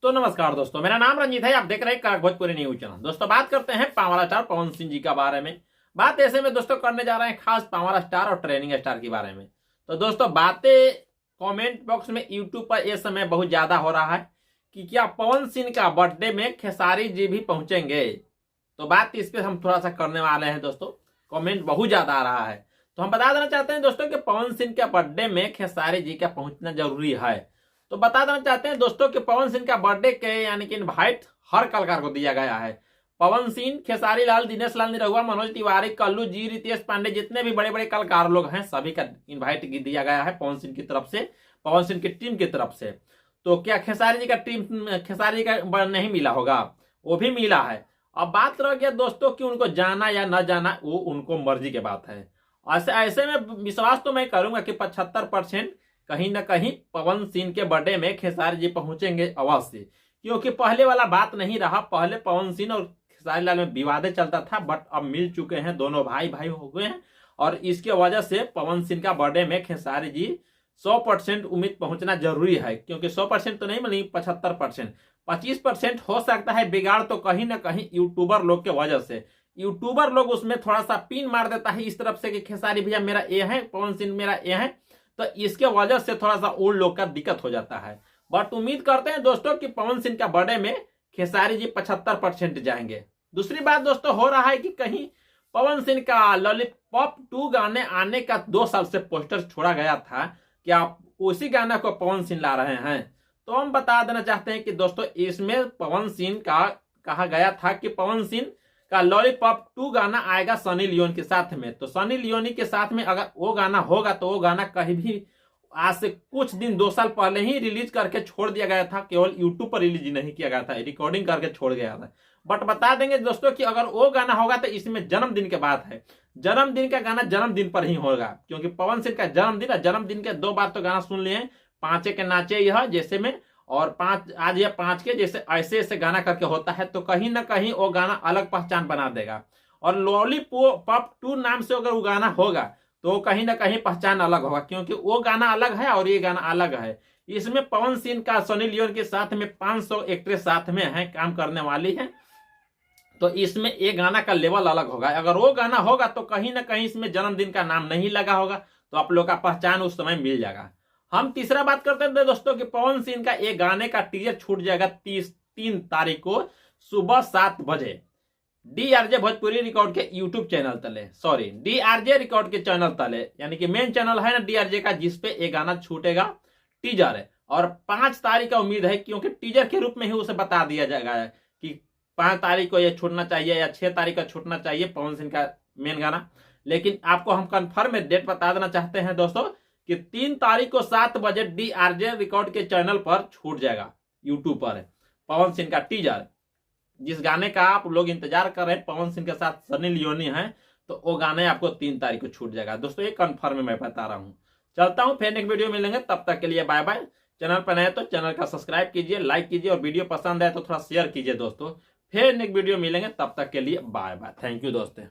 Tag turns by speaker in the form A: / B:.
A: तो नमस्कार दोस्तों, मेरा नाम रंजीत है। आप देख रहे हैं कड़क भोजपुरी न्यूज चैनल। दोस्तों बात करते हैं पावर स्टार पवन सिंह जी के बारे में। बात ऐसे में दोस्तों करने जा रहे हैं खास पावर स्टार और ट्रेनिंग स्टार के बारे में। तो दोस्तों बातें कमेंट बॉक्स में यूट्यूब पर इस समय बहुत ज्यादा हो रहा है कि क्या पवन सिंह का बर्थडे में खेसारी जी भी पहुंचेंगे। तो बात इस पे हम थोड़ा सा करने वाले हैं दोस्तों। कमेंट बहुत ज्यादा आ रहा है तो हम बता देना चाहते हैं दोस्तों कि पवन सिंह के बर्थडे में खेसारी जी का पहुंचना जरूरी है। तो बता देना चाहते हैं दोस्तों कि पवन सिंह का बर्थडे के यानी कि इनवाइट हर कलाकार को दिया गया है। पवन सिंह, खेसारी लाल, दिनेश लाल निरहुआ, मनोज तिवारी, कल्लू जी, रितेश पांडे, जितने भी बड़े बड़े कलाकार लोग हैं सभी का इनवाइट दिया गया है पवन सिंह की तरफ से, पवन सिंह की टीम की तरफ से। तो क्या खेसारी जी का खेसारी जी का नहीं मिला होगा? वो भी मिला है। अब बात रह गया दोस्तों कि उनको जाना या न जाना, वो उनको मर्जी की बात है। ऐसे में विश्वास तो मैं करूंगा कि 75% कहीं ना कहीं पवन सिंह के बर्थडे में खेसारी जी पहुंचेंगे अवश्य, क्योंकि पहले वाला बात नहीं रहा। पहले पवन सिंह और खेसारी लाल में विवादे चलता था, बट अब मिल चुके हैं, दोनों भाई भाई हो गए हैं। और इसके वजह से पवन सिंह का बर्थडे में खेसारी जी 100% उम्मीद पहुंचना जरूरी है, क्योंकि 100% तो नहीं मिली, 75%, 25% हो सकता है बिगाड़ तो कहीं ना कहीं यूट्यूबर लोग के वजह से। यूट्यूबर लोग उसमें थोड़ा सा पिन मार देता है इस तरफ से कि खेसारी भैया मेरा ये है, पवन सिंह मेरा ये है, तो इसके वजह से थोड़ा सा उन लोग का दिक्कत हो जाता है। बट उम्मीद करते हैं दोस्तों कि पवन सिंह का बर्थडे में खेसारी जी 75% जाएंगे। दूसरी बात दोस्तों हो रहा है कि कहीं पवन सिंह का लॉलीपॉप 2 गाने आने का 2 साल से पोस्टर छोड़ा गया था, क्या उसी गाना को पवन सिंह ला रहे हैं? तो हम बता देना चाहते हैं कि दोस्तों इसमें पवन सिंह का कहा गया था कि पवन सिंह का लॉलीपॉप 2 गाना आएगा सनी लियोन के साथ में। तो सनी लियोनी के साथ में अगर वो गाना होगा तो वो गाना कहीं भी आज से कुछ दिन 2 साल पहले ही रिलीज करके छोड़ दिया गया था, केवल यूट्यूब पर रिलीज नहीं किया गया था, रिकॉर्डिंग करके छोड़ गया था। बट बता देंगे दोस्तों कि अगर वो गाना होगा तो इसमें जन्मदिन के बात है, जन्मदिन का गाना जन्मदिन पर ही होगा, क्योंकि पवन सिंह का जन्मदिन है। जन्मदिन के 2 बार तो गाना सुन लिए, 5 के नाचे यह जैसे में, और 5 आज या 5 के जैसे, ऐसे ऐसे गाना करके होता है। तो कहीं ना कहीं वो गाना अलग पहचान बना देगा। और लॉलीपॉप 2 नाम से अगर वो गाना होगा तो कहीं ना कहीं पहचान अलग होगा, क्योंकि वो गाना अलग है और ये गाना अलग है। इसमें पवन सिंह का सनी लियोन के साथ में 500 एक्ट्रेस साथ में है, काम करने वाली है। तो इसमें ये गाना का लेवल अलग होगा। अगर वो गाना होगा तो कहीं ना कहीं इसमें जन्मदिन का नाम नहीं लगा होगा, तो आप लोग का पहचान उस समय मिल जाएगा। हम तीसरा बात करते हैं दोस्तों कि पवन सिंह का एक गाने का टीजर छूट जाएगा 3 तारीख को सुबह 7 बजे डीआरजे भोजपुरी रिकॉर्ड के यूट्यूब चैनल तले, सॉरी डीआरजे रिकॉर्ड के चैनल तले, यानी कि मेन चैनल है ना डीआरजे का, जिसपे एक गाना छूटेगा टीजर है। और 5 तारीख का उम्मीद है, क्योंकि टीजर के रूप में ही उसे बता दिया जाएगा कि 5 तारीख को यह छूटना चाहिए या 6 तारीख का छूटना चाहिए पवन सिंह का मेन गाना। लेकिन आपको हम कंफर्म में डेट बता देना चाहते हैं दोस्तों कि 3 तारीख को 7 बजे डीआरजे रिकॉर्ड के चैनल पर छूट जाएगा यूट्यूब पर पवन सिंह का टीजर। जिस गाने का आप लोग इंतजार कर रहे हैं, पवन सिंह के साथ सनी लियोनी है, तो वो गाने आपको 3 तारीख को छूट जाएगा दोस्तों। ये कंफर्म मैं बता रहा हूं। चलता हूं, फिर एक वीडियो मिलेंगे, तब तक के लिए बाय बाय। चैनल पर नए तो चैनल का सब्सक्राइब कीजिए, लाइक कीजिए, और वीडियो पसंद आए तो थोड़ा शेयर कीजिए दोस्तों। फिर एक वीडियो मिलेंगे, तब तक के लिए बाय बाय। थैंक यू दोस्तों।